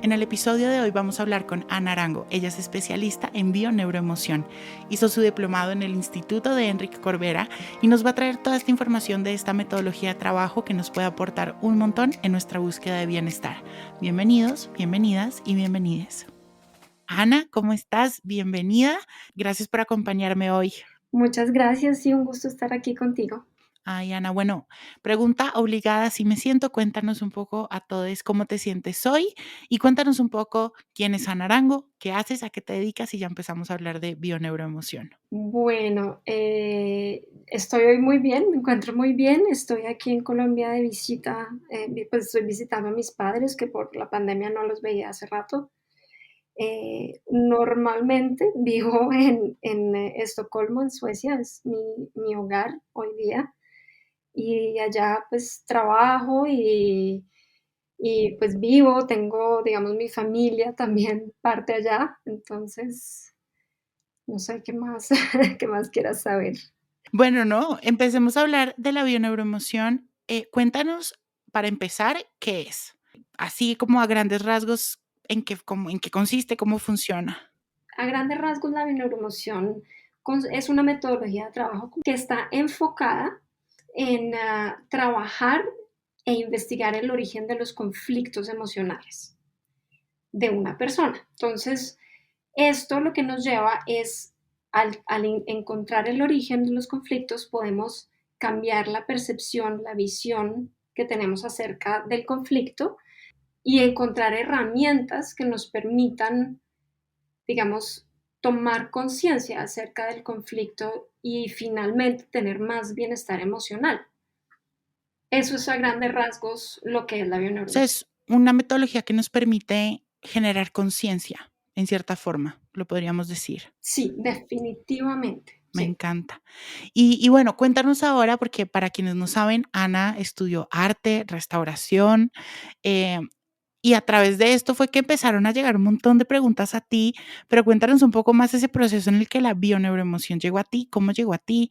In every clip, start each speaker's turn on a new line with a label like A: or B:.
A: En el episodio de hoy vamos a hablar con Ana Arango. Ella es especialista en bioneuroemoción. Hizo su diplomado en el Instituto de Enrique Corbera y nos va a traer toda esta información de esta metodología de trabajo que nos puede aportar un montón en nuestra búsqueda de bienestar. Bienvenidos, bienvenidas y bienvenides. Ana, ¿cómo estás? Bienvenida. Gracias por acompañarme hoy.
B: Muchas gracias y un gusto estar aquí contigo.
A: Ay, Ana, bueno, pregunta obligada, si me siento, cuéntanos un poco a todos cómo te sientes hoy y cuéntanos un poco quién es Ana Arango, qué haces, a qué te dedicas y ya empezamos a hablar de bioneuroemoción.
B: Bueno, estoy hoy muy bien, me encuentro muy bien. Estoy aquí en Colombia de visita, pues estoy visitando a mis padres que por la pandemia no los veía hace rato. Normalmente vivo en Estocolmo, en Suecia, es mi hogar hoy día. Y allá pues trabajo y pues vivo, tengo, digamos, mi familia también parte allá, entonces no sé qué más, qué más quieras saber.
A: Bueno, no, empecemos a hablar de la bioneuroemoción. Cuéntanos, para empezar, ¿qué es? Así como a grandes rasgos, en qué consiste, cómo funciona.
B: A grandes rasgos, la neuromoción es una metodología de trabajo que está enfocada en trabajar e investigar el origen de los conflictos emocionales de una persona. Entonces, esto lo que nos lleva es, al encontrar el origen de los conflictos, podemos cambiar la percepción, la visión que tenemos acerca del conflicto y encontrar herramientas que nos permitan, digamos, tomar conciencia acerca del conflicto y finalmente tener más bienestar emocional. Eso es a grandes rasgos lo que es la
A: O sea,
B: bioneuroemoción.
A: es una metodología que nos permite generar conciencia, en cierta forma, lo podríamos decir.
B: Sí, definitivamente,
A: Me
B: sí.
A: encanta. Y bueno, cuéntanos ahora, porque para quienes no saben, Ana estudió arte, restauración, eh, y a través de esto fue que empezaron a llegar un montón de preguntas a ti, pero cuéntanos un poco más ese proceso en el que la bioneuroemoción llegó a ti, cómo llegó a ti,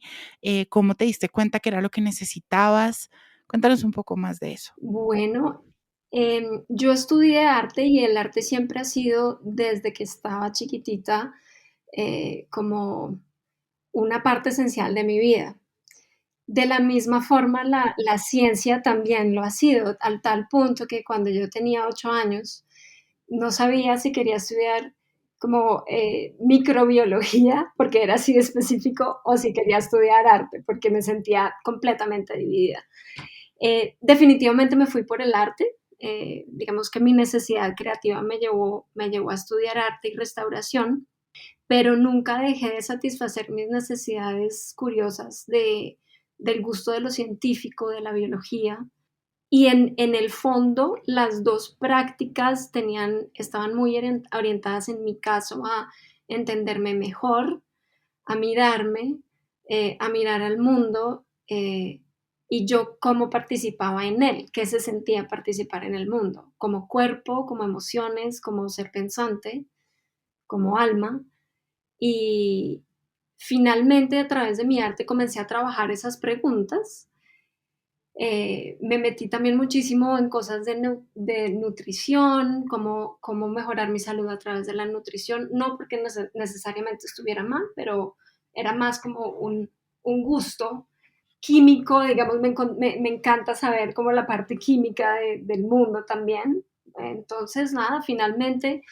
A: cómo te diste cuenta que era lo que necesitabas. Cuéntanos un poco más de eso.
B: Bueno, yo estudié arte y el arte siempre ha sido, desde que estaba chiquitita, como una parte esencial de mi vida. De la misma forma, la ciencia también lo ha sido, al tal punto que cuando yo tenía 8 años, no sabía si quería estudiar como, microbiología, porque era así de específico, o si quería estudiar arte, porque me sentía completamente dividida. Definitivamente me fui por el arte. Digamos que mi necesidad creativa me llevó a estudiar arte y restauración, pero nunca dejé de satisfacer mis necesidades curiosas del gusto de lo científico, de la biología. Y en el fondo, las dos prácticas estaban muy orientadas, en mi caso, a entenderme mejor, a mirarme, a mirar al mundo, y yo cómo participaba en él, qué se sentía participar en el mundo, como cuerpo, como emociones, como ser pensante, como alma. Y finalmente, a través de mi arte, comencé a trabajar esas preguntas. Me metí también muchísimo en cosas de nutrición, cómo mejorar mi salud a través de la nutrición, no porque necesariamente estuviera mal, pero era más como un gusto químico, digamos, me encanta saber como la parte química del mundo también. Entonces, nada, finalmente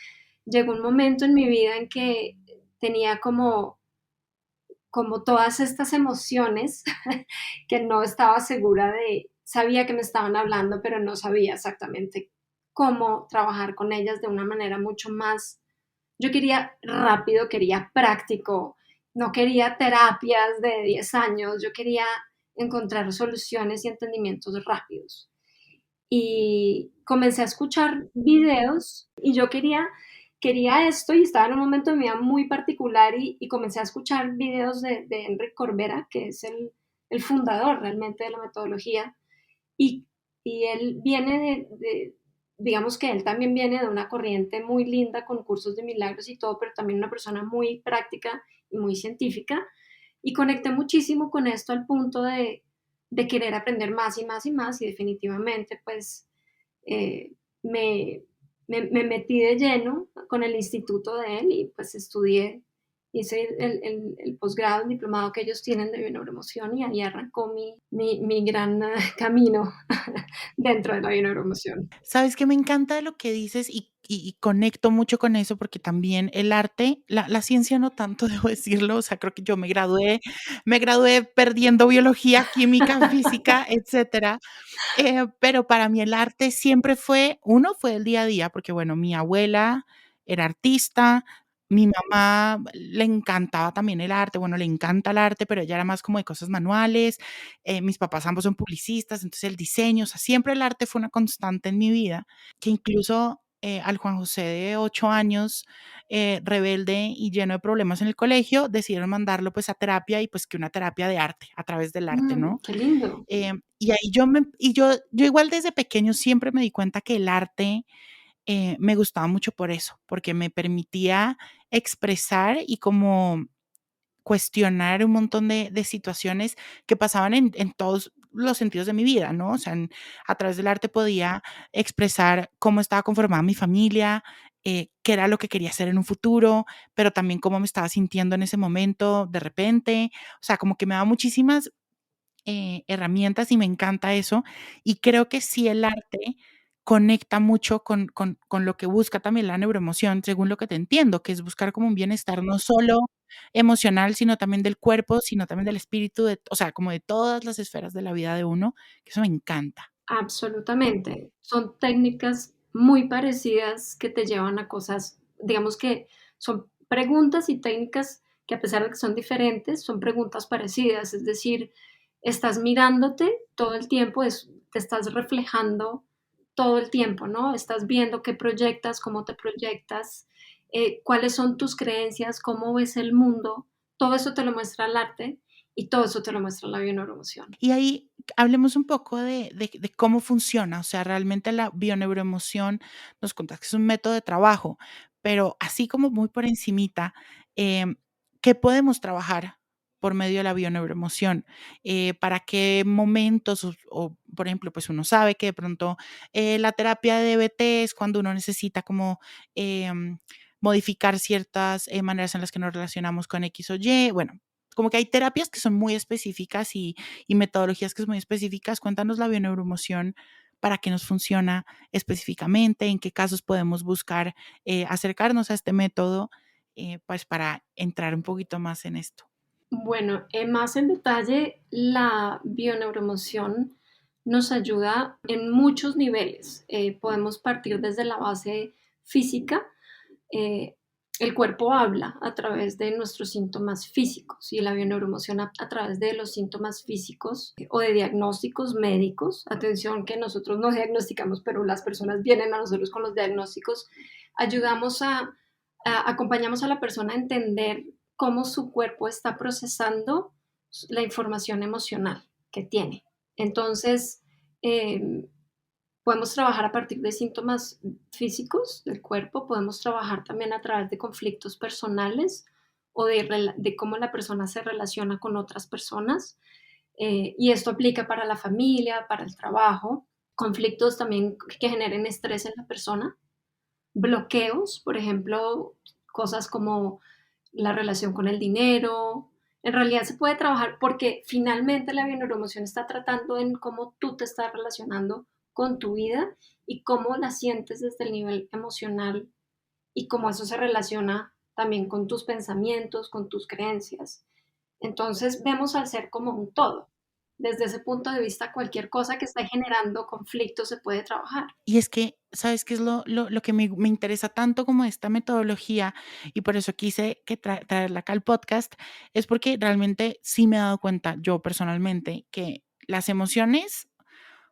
B: llegó un momento en mi vida en que tenía como todas estas emociones que no estaba segura sabía que me estaban hablando, pero no sabía exactamente cómo trabajar con ellas de una manera mucho más. Yo quería rápido, quería práctico, no quería terapias de 10 años, yo quería encontrar soluciones y entendimientos rápidos. Y comencé a escuchar videos y yo quería esto y estaba en un momento de mi vida muy particular y comencé a escuchar videos de Enrique Corbera, que es el fundador realmente de la metodología, y, y él viene digamos que él también viene de una corriente muy linda con cursos de milagros y todo, pero también una persona muy práctica y muy científica, y conecté muchísimo con esto al punto de querer aprender más y más y más, y definitivamente pues eh, me, me metí de lleno con el instituto de él y pues estudié, hice el posgrado, el diplomado que ellos tienen de bioneuroemoción y ahí arrancó mi gran camino dentro de la bioneuroemoción.
A: Sabes que me encanta lo que dices y conecto mucho con eso porque también el arte, la ciencia no tanto, debo decirlo, o sea, creo que yo me gradué perdiendo biología, química, física, etcétera. Pero para mí el arte siempre fue el día a día, porque bueno, mi abuela era artista, mi mamá le encantaba también el arte, bueno, le encanta el arte, pero ella era más como de cosas manuales, mis papás ambos son publicistas, entonces el diseño, o sea, siempre el arte fue una constante en mi vida, que incluso, al Juan José de 8 años, rebelde y lleno de problemas en el colegio, decidieron mandarlo, pues, a terapia y, pues, que una terapia de arte, a través del arte, ¿no?
B: Qué lindo.
A: Y ahí yo igual desde pequeño siempre me di cuenta que el arte, me gustaba mucho por eso, porque me permitía expresar y como cuestionar un montón de situaciones que pasaban en todos los sentidos de mi vida, ¿no? O sea, a través del arte podía expresar cómo estaba conformada mi familia, qué era lo que quería hacer en un futuro, pero también cómo me estaba sintiendo en ese momento de repente. O sea, como que me daba muchísimas herramientas y me encanta eso. Y creo que sí el arte conecta mucho con lo que busca también la neuroemoción, según lo que te entiendo, que es buscar como un bienestar no solo emocional, sino también del cuerpo, sino también del espíritu, o sea, como de todas las esferas de la vida de uno, que eso me encanta.
B: Absolutamente. Son técnicas muy parecidas que te llevan a cosas, digamos que son preguntas y técnicas que a pesar de que son diferentes, son preguntas parecidas. Es decir, estás mirándote todo el tiempo, te estás reflejando todo el tiempo, ¿no? Estás viendo qué proyectas, cómo te proyectas, cuáles son tus creencias, cómo ves el mundo. Todo eso te lo muestra el arte y todo eso te lo muestra la bioneuroemoción.
A: Y ahí hablemos un poco de cómo funciona, o sea, realmente la bioneuroemoción nos contas que es un método de trabajo, pero así como muy por encimita, em, ¿qué podemos trabajar por medio de la bioneuroemoción? ¿Para qué momentos? O, por ejemplo, pues uno sabe que de pronto la terapia de DBT es cuando uno necesita como em, modificar ciertas maneras en las que nos relacionamos con X o Y. Bueno, como que hay terapias que son muy específicas y metodologías que son muy específicas. Cuéntanos la bioneuroemoción, para qué nos funciona específicamente, en qué casos podemos buscar acercarnos a este método, pues para entrar un poquito más en esto.
B: Bueno, más en detalle, la bioneuroemoción nos ayuda en muchos niveles. Podemos partir desde la base física. eh, el cuerpo habla a través de nuestros síntomas físicos y la bioneuroemoción a través de los síntomas físicos o de diagnósticos médicos. Atención que nosotros no diagnosticamos, pero las personas vienen a nosotros con los diagnósticos. Ayudamos acompañamos a la persona a entender cómo su cuerpo está procesando la información emocional que tiene. Entonces, eh, podemos trabajar a partir de síntomas físicos del cuerpo, podemos trabajar también a través de conflictos personales o de cómo la persona se relaciona con otras personas. Y esto aplica para la familia, para el trabajo, conflictos también que generen estrés en la persona, bloqueos, por ejemplo, cosas como la relación con el dinero. En realidad se puede trabajar porque finalmente la bioneuroemoción está tratando en cómo tú te estás relacionando con tu vida y cómo la sientes desde el nivel emocional y cómo eso se relaciona también con tus pensamientos, con tus creencias. Entonces vemos al ser como un todo. Desde ese punto de vista, cualquier cosa que esté generando conflicto se puede trabajar.
A: Y es que, ¿sabes qué es lo que me interesa tanto como esta metodología? Y por eso quise traerla acá al podcast, es porque realmente sí me he dado cuenta, yo personalmente, que las emociones,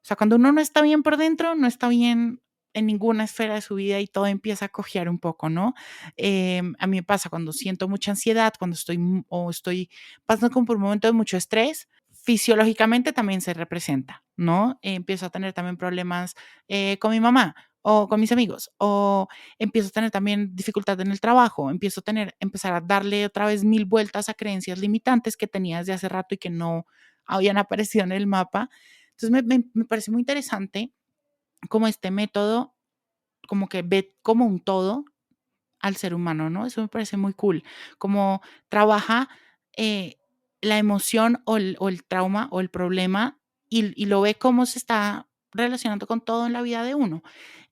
A: o sea, cuando uno no está bien por dentro, no está bien en ninguna esfera de su vida y todo empieza a cojear un poco, ¿no? A mí me pasa cuando siento mucha ansiedad, cuando estoy pasando como por un momento de mucho estrés, fisiológicamente también se representa, ¿no? Empiezo a tener también problemas con mi mamá o con mis amigos, o empiezo a tener también dificultad en el trabajo, empezar a darle otra vez mil vueltas a creencias limitantes que tenía desde hace rato y que no habían aparecido en el mapa. Entonces me parece muy interesante como este método como que ve como un todo al ser humano, ¿no? Eso me parece muy cool. Como trabaja eh, la emoción o el trauma o el problema y lo ve cómo se está relacionando con todo en la vida de uno.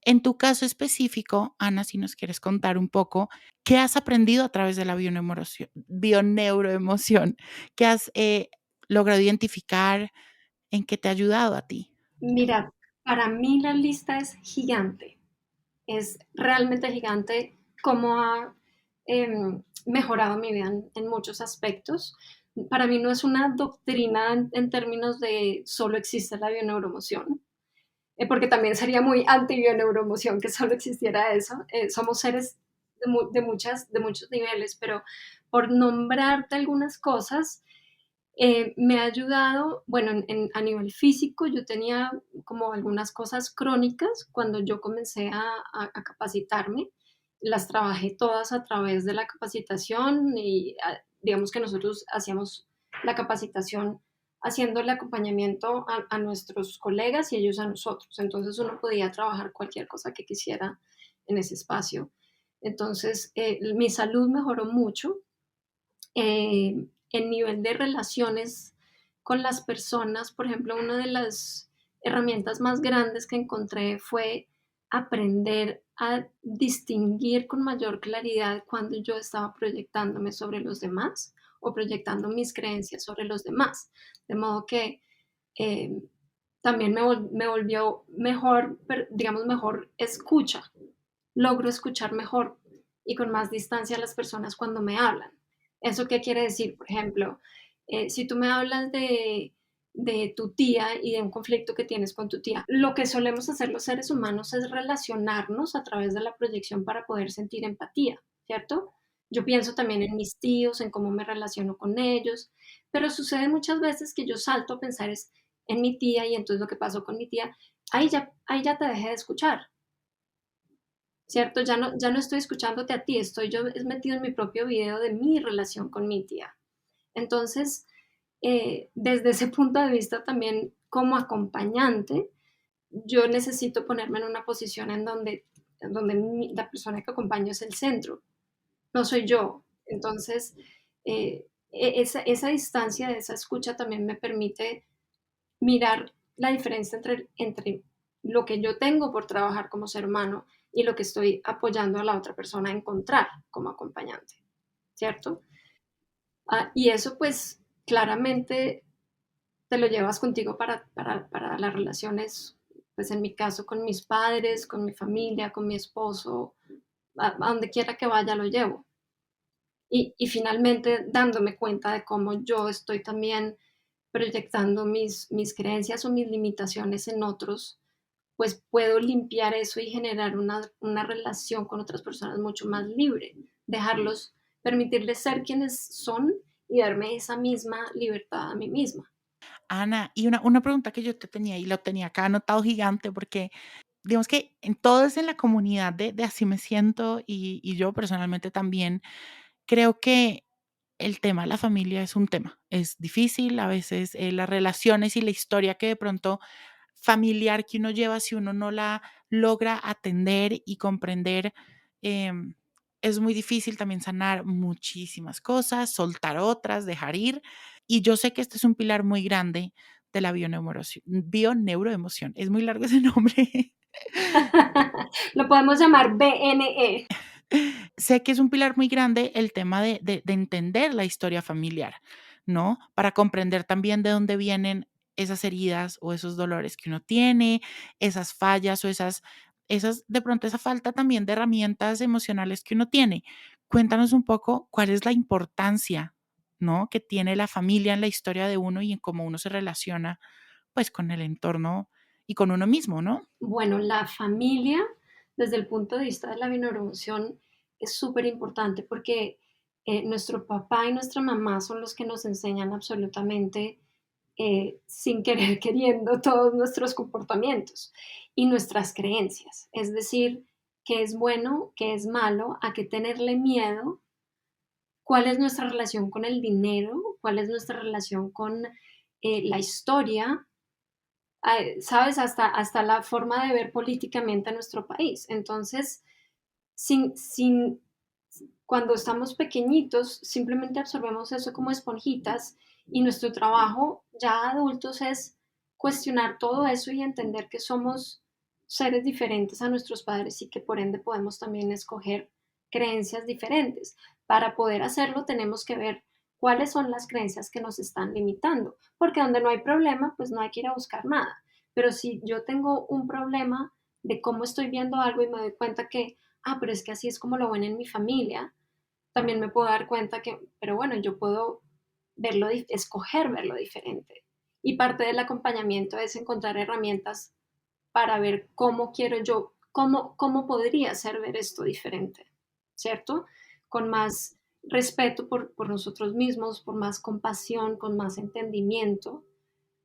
A: En tu caso específico, Ana, si nos quieres contar un poco, ¿qué has aprendido a través de la bioneuroemoción? ¿Qué has logrado identificar? ¿En qué te ha ayudado a ti?
B: Mira, para mí la lista es gigante, es realmente gigante cómo ha mejorado mi vida en muchos aspectos. Para mí no es una doctrina en términos de solo existe la bioneuroemoción, porque también sería muy anti-bioneuroemoción que solo existiera eso. Somos seres de muchos niveles, pero por nombrarte algunas cosas, me ha ayudado, bueno, a nivel físico, yo tenía como algunas cosas crónicas cuando yo comencé a capacitarme. Las trabajé todas a través de la capacitación y digamos que nosotros hacíamos la capacitación haciendo el acompañamiento a nuestros colegas y ellos a nosotros. Entonces uno podía trabajar cualquier cosa que quisiera en ese espacio. Entonces mi salud mejoró mucho. En nivel de relaciones con las personas, por ejemplo, una de las herramientas más grandes que encontré fue aprender a distinguir con mayor claridad cuando yo estaba proyectándome sobre los demás o proyectando mis creencias sobre los demás. De modo que eh, también me volvió mejor, digamos, mejor escucha. Logro escuchar mejor y con más distancia a las personas cuando me hablan. ¿Eso qué quiere decir? Por ejemplo, si tú me hablas de tu tía y de un conflicto que tienes con tu tía, lo que solemos hacer los seres humanos es relacionarnos a través de la proyección para poder sentir empatía, ¿cierto? Yo pienso también en mis tíos, en cómo me relaciono con ellos, pero sucede muchas veces que yo salto a pensar es en mi tía y entonces lo que pasó con mi tía, ahí ya te dejé de escuchar, ¿cierto? Ya no estoy escuchándote a ti, estoy yo es metido en mi propio video de mi relación con mi tía. Entonces, desde ese punto de vista también como acompañante, yo necesito ponerme en una posición en donde la persona que acompaño es el centro, no soy yo. Entonces, esa distancia de esa escucha también me permite mirar la diferencia entre lo que yo tengo por trabajar como ser humano y lo que estoy apoyando a la otra persona a encontrar como acompañante, ¿cierto? Y eso pues claramente te lo llevas contigo para las relaciones, pues en mi caso con mis padres, con mi familia, con mi esposo, a donde quiera que vaya lo llevo. Y finalmente dándome cuenta de cómo yo estoy también proyectando mis creencias o mis limitaciones en otros, pues puedo limpiar eso y generar una relación con otras personas mucho más libre, dejarlos, permitirles ser quienes son y darme esa misma libertad a mí misma.
A: Ana, y una pregunta que yo te tenía y lo tenía acá anotado gigante porque digamos que en todos en la comunidad de Así Me Siento y yo personalmente también creo que el tema de la familia es un tema. Es difícil, a veces, las relaciones y la historia que de pronto familiar que uno lleva, si uno no la logra atender y comprender, em, es muy difícil también sanar muchísimas cosas, soltar otras, dejar ir. Y yo sé que este es un pilar muy grande de la bioneuroemoción. Es muy largo ese nombre.
B: Lo podemos llamar BNE.
A: Sé que es un pilar muy grande el tema de entender la historia familiar, ¿no? Para comprender también de dónde vienen esas heridas o esos dolores que uno tiene, esas fallas o esas de pronto esa falta también de herramientas emocionales que uno tiene. Cuéntanos un poco cuál es la importancia, ¿no? Que tiene la familia en la historia de uno y en cómo uno se relaciona, pues, con el entorno y con uno mismo, ¿no?
B: Bueno, la familia, desde el punto de vista de la bioneuroemoción, es súper importante porque nuestro papá y nuestra mamá son los que nos enseñan absolutamente sin querer queriendo todos nuestros comportamientos y nuestras creencias. Es decir, qué es bueno, qué es malo, a qué tenerle miedo, cuál es nuestra relación con el dinero, cuál es nuestra relación con la historia, ¿sabes? Hasta la forma de ver políticamente a nuestro país. Entonces, sin, cuando estamos pequeñitos, simplemente absorbemos eso como esponjitas y nuestro trabajo ya adultos es cuestionar todo eso y entender que somos seres diferentes a nuestros padres y que por ende podemos también escoger creencias diferentes. Para poder hacerlo tenemos que ver cuáles son las creencias que nos están limitando, porque donde no hay problema, pues no hay que ir a buscar nada. Pero si yo tengo un problema de cómo estoy viendo algo y me doy cuenta que, pero es que así es como lo ven en mi familia, también me puedo dar cuenta que, pero bueno, yo puedo verlo, escoger verlo diferente. Y parte del acompañamiento es encontrar herramientas para ver cómo quiero yo, cómo podría ser ver esto diferente, ¿cierto? Con más respeto por nosotros mismos, por más compasión, con más entendimiento.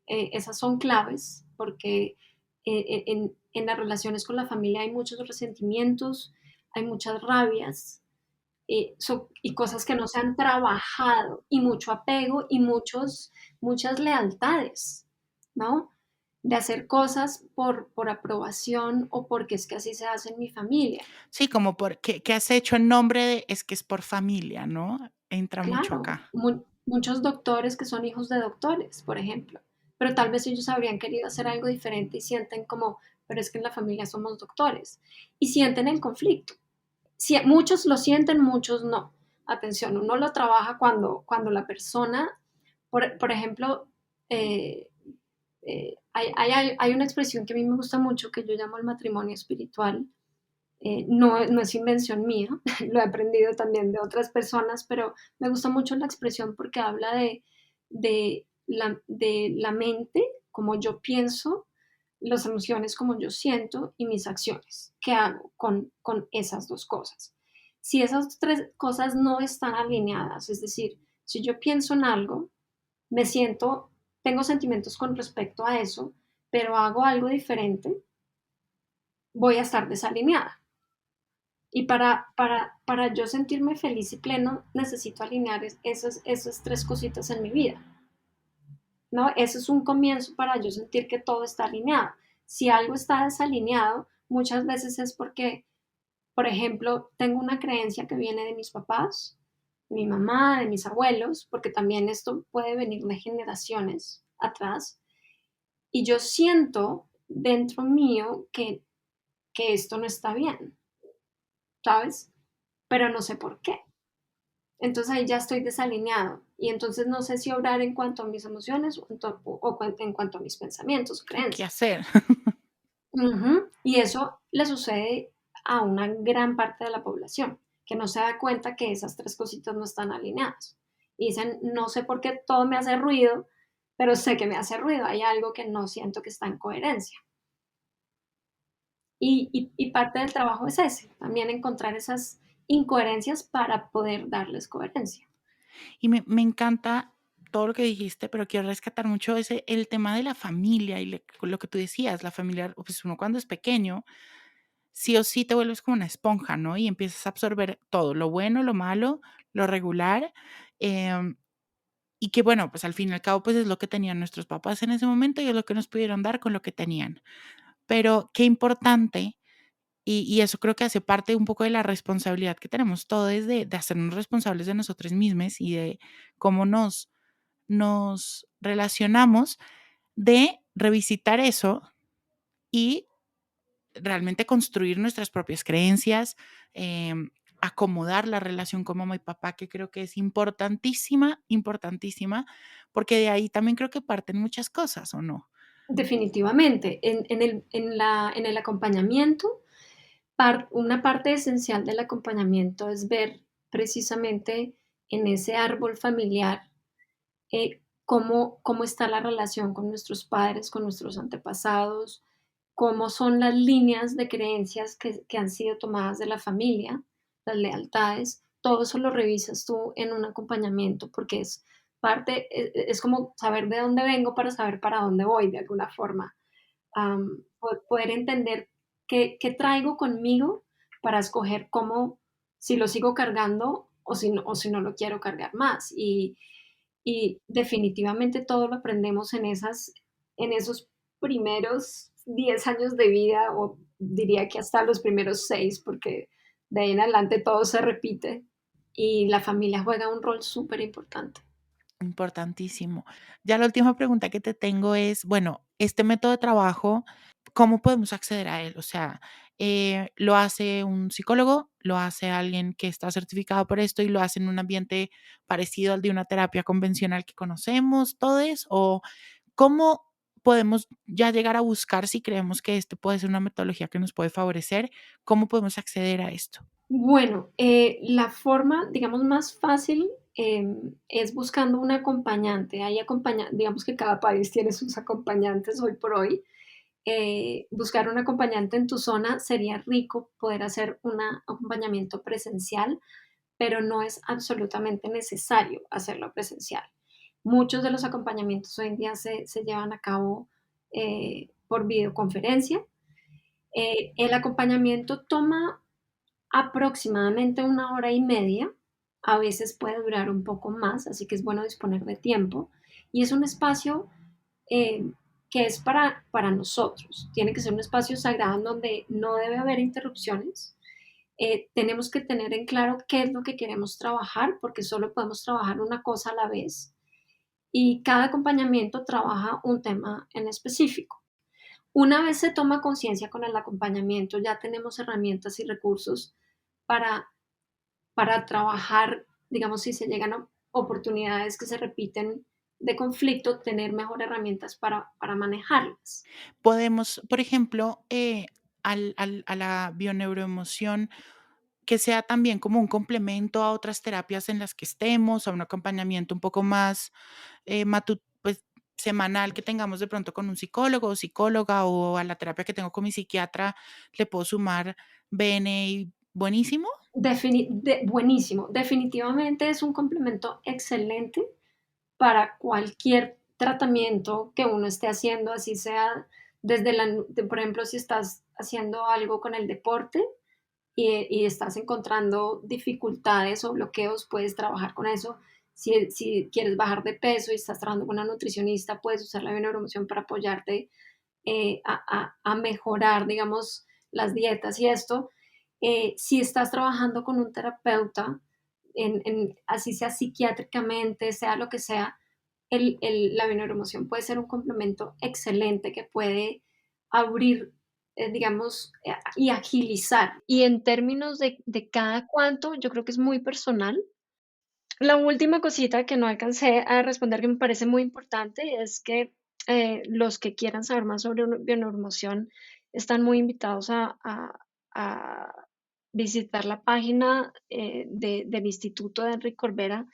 B: Esas son claves porque en las relaciones con la familia hay muchos resentimientos, hay muchas rabias, y cosas que no se han trabajado, y mucho apego y muchas lealtades, ¿no? De hacer cosas por aprobación o porque es que así se hace en mi familia.
A: Sí, como por ¿qué has hecho en nombre de? Es que es por familia, ¿no? Entra mucho
B: Claro,
A: acá.
B: muchos doctores que son hijos de doctores, por ejemplo, pero tal vez ellos habrían querido hacer algo diferente y sienten como, pero es que en la familia somos doctores, y sienten el conflicto. Si, muchos lo sienten, muchos no. Atención, uno lo trabaja cuando la persona, por ejemplo, eh, hay una expresión que a mí me gusta mucho que yo llamo el matrimonio espiritual. No es invención mía, lo he aprendido también de otras personas, pero me gusta mucho la expresión porque habla de la mente, como yo pienso, las emociones como yo siento y mis acciones. ¿Qué hago con esas dos cosas? Si esas tres cosas no están alineadas, es decir, si yo pienso en algo, me siento, tengo sentimientos con respecto a eso, pero hago algo diferente, voy a estar desalineada. Y para yo sentirme feliz y pleno, necesito alinear esas tres cositas en mi vida, ¿no? Eso es un comienzo para yo sentir que todo está alineado. Si algo está desalineado, muchas veces es porque, por ejemplo, tengo una creencia que viene de mis papás, de mi mamá, de mis abuelos, porque también esto puede venir de generaciones atrás, y yo siento dentro mío que esto no está bien, ¿sabes? Pero no sé por qué. Entonces ahí ya estoy desalineado y entonces no sé si obrar en cuanto a mis emociones en cuanto a mis pensamientos o
A: Sí, ¿qué
B: creencias.
A: hacer?
B: Ujú. Y eso le sucede a una gran parte de la población, que no se da cuenta que esas tres cositas no están alineadas. Y dicen, no sé por qué todo me hace ruido, pero sé que me hace ruido. Hay algo que no siento que está en coherencia. Y parte del trabajo es ese, también encontrar esas incoherencias para poder darles coherencia.
A: Y me encanta todo lo que dijiste, pero quiero rescatar mucho el tema de la familia y lo que tú decías, la familia, pues uno cuando es pequeño, sí o sí te vuelves como una esponja, ¿no? Y empiezas a absorber todo, lo bueno, lo malo, lo regular, em, y que bueno, pues al fin y al cabo, pues es lo que tenían nuestros papás en ese momento y es lo que nos pudieron dar con lo que tenían. Pero qué importante, y eso creo que hace parte un poco de la responsabilidad que tenemos todos de hacernos responsables de nosotros mismos y de cómo nos relacionamos, de revisitar eso y realmente construir nuestras propias creencias, acomodar la relación con mamá y papá, que creo que es importantísima, importantísima, porque de ahí también creo que parten muchas cosas, ¿o no?
B: Definitivamente, en el acompañamiento, una parte esencial del acompañamiento es ver precisamente en ese árbol familiar cómo está la relación con nuestros padres, con nuestros antepasados, cómo son las líneas de creencias que han sido tomadas de la familia, las lealtades. Todo eso lo revisas tú en un acompañamiento porque es como saber de dónde vengo para saber para dónde voy de alguna forma. Poder entender qué traigo conmigo para escoger cómo, si lo sigo cargando o si no lo quiero cargar más. Y definitivamente todo lo aprendemos en esos primeros 10 años de vida, o diría que hasta los primeros 6, porque de ahí en adelante todo se repite y la familia juega un rol súper importante.
A: Importantísimo. Ya la última pregunta que te tengo es, bueno, este método de trabajo, ¿cómo podemos acceder a él? O sea, ¿lo hace un psicólogo? ¿Lo hace alguien que está certificado por esto y lo hace en un ambiente parecido al de una terapia convencional que conocemos, todos? ¿O cómo podemos ya llegar a buscar si creemos que este puede ser una metodología que nos puede favorecer? ¿Cómo podemos acceder a esto?
B: Bueno, la forma, digamos, más fácil, es buscando un acompañante. Digamos que cada país tiene sus acompañantes hoy por hoy. Buscar un acompañante en tu zona sería rico poder hacer un acompañamiento presencial, pero no es absolutamente necesario hacerlo presencial. Muchos de los acompañamientos hoy en día se llevan a cabo por videoconferencia. El acompañamiento toma aproximadamente 1 hora y media, a veces puede durar un poco más, así que es bueno disponer de tiempo. Y es un espacio eh, que es para nosotros. Tiene que ser un espacio sagrado en donde no debe haber interrupciones. Tenemos que tener en claro qué es lo que queremos trabajar, porque solo podemos trabajar una cosa a la vez. Y cada acompañamiento trabaja un tema en específico. Una vez se toma conciencia con el acompañamiento, ya tenemos herramientas y recursos para trabajar, digamos, si se llegan a oportunidades que se repiten de conflicto, tener mejor herramientas para manejarlas.
A: Podemos, por ejemplo, a la bioneuroemoción, que sea también como un complemento a otras terapias en las que estemos, a un acompañamiento un poco más pues, semanal que tengamos de pronto con un psicólogo o psicóloga, o a la terapia que tengo con mi psiquiatra, le puedo sumar BNI buenísimo.
B: Buenísimo, definitivamente es un complemento excelente para cualquier tratamiento que uno esté haciendo, así sea por ejemplo, si estás haciendo algo con el deporte y estás encontrando dificultades o bloqueos, puedes trabajar con eso. Si quieres bajar de peso y estás trabajando con una nutricionista, puedes usar la bioneuromoción para apoyarte a mejorar, digamos, las dietas y esto. Si estás trabajando con un terapeuta, así sea psiquiátricamente, sea lo que sea, la bioneuroemoción puede ser un complemento excelente que puede abrir, digamos, y agilizar. Y en términos de cada cuánto, yo creo que es muy personal. La última cosita que no alcancé a responder, que me parece muy importante, es que los que quieran saber más sobre bioneuromoción están muy invitados a visitar la página del Instituto de Enrique Corbera,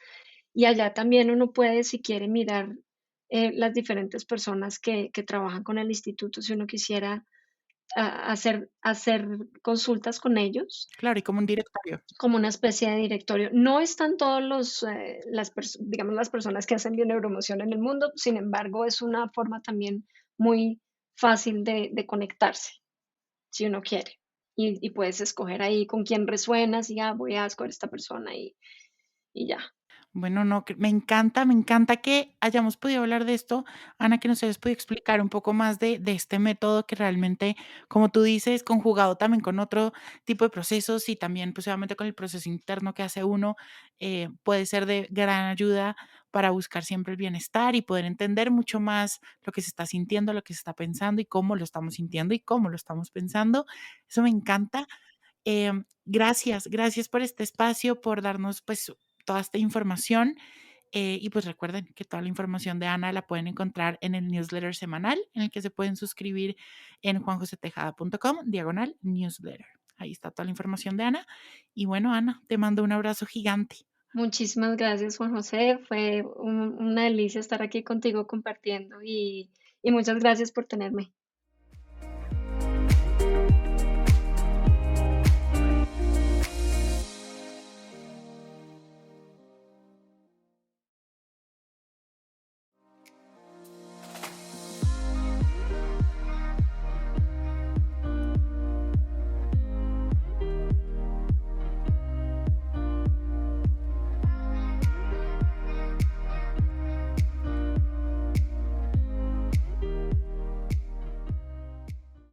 B: y allá también uno puede, si quiere, mirar las diferentes personas que trabajan con el instituto, si uno quisiera hacer consultas con ellos
A: Claro, y como un directorio.
B: como una especie de directorio. No están todos digamos, las personas que hacen bioneuromoción en el mundo, sin embargo, es una forma también muy fácil de conectarse, si uno quiere. Y puedes escoger ahí con quién resuenas y voy a escoger esta persona y ya.
A: Bueno, no, que me encanta que hayamos podido hablar de esto, Ana, que nos hayas podido explicar un poco más de este método que realmente, como tú dices, conjugado también con otro tipo de procesos y también, pues, obviamente, con el proceso interno que hace uno, puede ser de gran ayuda para buscar siempre el bienestar y poder entender mucho más lo que se está sintiendo, lo que se está pensando y cómo lo estamos sintiendo y cómo lo estamos pensando. Eso me encanta. Gracias, gracias por este espacio, por darnos pues toda esta información. Y pues recuerden que toda la información de Ana la pueden encontrar en el newsletter semanal, en el que se pueden suscribir en juanjosetejada.com/newsletter. Ahí está toda la información de Ana. Y bueno, Ana, te mando un abrazo gigante.
B: Muchísimas gracias, Juan José. Fue una delicia estar aquí contigo compartiendo y muchas gracias por tenerme.